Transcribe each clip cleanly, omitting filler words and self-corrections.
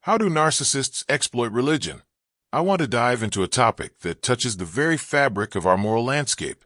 How do narcissists exploit religion? I want to dive into a topic that touches the very fabric of our moral landscape,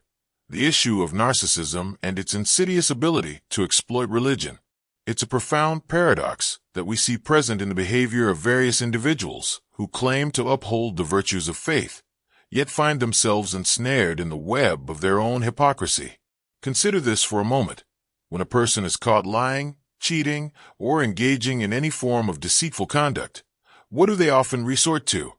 the issue of narcissism and its insidious ability to exploit religion. It's a profound paradox that we see present in the behavior of various individuals who claim to uphold the virtues of faith, yet find themselves ensnared in the web of their own hypocrisy. Consider this for a moment. When a person is caught lying, cheating, or engaging in any form of deceitful conduct, what do they often resort to?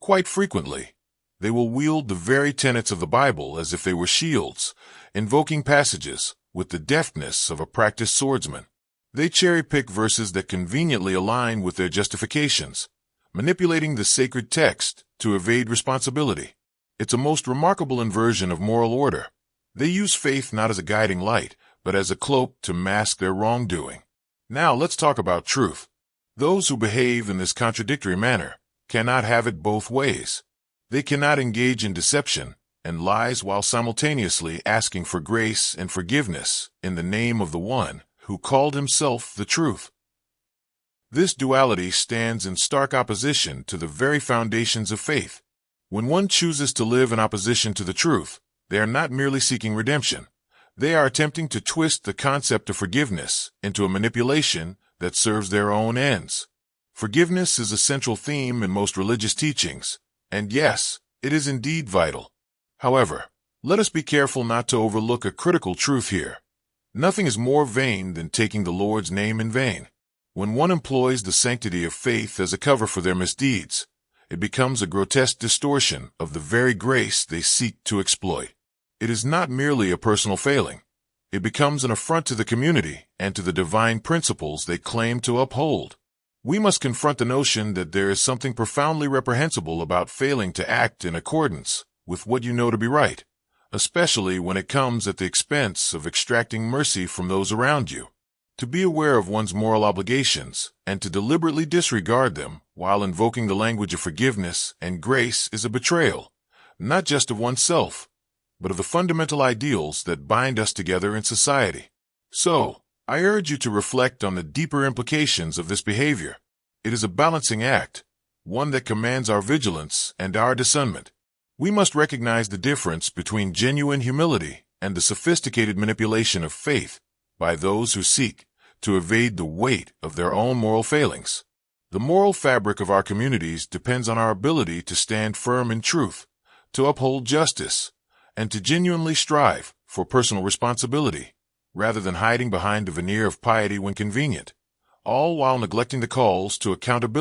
Quite frequently, they will wield the very tenets of the Bible as if they were shields, invoking passages with the deftness of a practiced swordsman. They cherry-pick verses that conveniently align with their justifications, manipulating the sacred text to evade responsibility. It's a most remarkable inversion of moral order. They use faith not as a guiding light, but as a cloak to mask their wrongdoing. Now let's talk about truth. Those who behave in this contradictory manner cannot have it both ways. They cannot engage in deception and lies while simultaneously asking for grace and forgiveness in the name of the one who called himself the truth. This duality stands in stark opposition to the very foundations of faith. When one chooses to live in opposition to the truth, they are not merely seeking redemption. They are attempting to twist the concept of forgiveness into a manipulation that serves their own ends. Forgiveness is a central theme in most religious teachings, and yes, it is indeed vital. However, let us be careful not to overlook a critical truth here. Nothing is more vain than taking the Lord's name in vain. When one employs the sanctity of faith as a cover for their misdeeds, it becomes a grotesque distortion of the very grace they seek to exploit. It is not merely a personal failing. It becomes an affront to the community and to the divine principles they claim to uphold. We must confront the notion that there is something profoundly reprehensible about failing to act in accordance with what you know to be right, especially when it comes at the expense of extracting mercy from those around you. To be aware of one's moral obligations and to deliberately disregard them while invoking the language of forgiveness and grace is a betrayal, not just of oneself, but of the fundamental ideals that bind us together in society. So, I urge you to reflect on the deeper implications of this behavior. It is a balancing act, one that commands our vigilance and our discernment. We must recognize the difference between genuine humility and the sophisticated manipulation of faith by those who seek to evade the weight of their own moral failings. The moral fabric of our communities depends on our ability to stand firm in truth, to uphold justice, and to genuinely strive for personal responsibility, rather than hiding behind a veneer of piety when convenient, all while neglecting the calls to accountability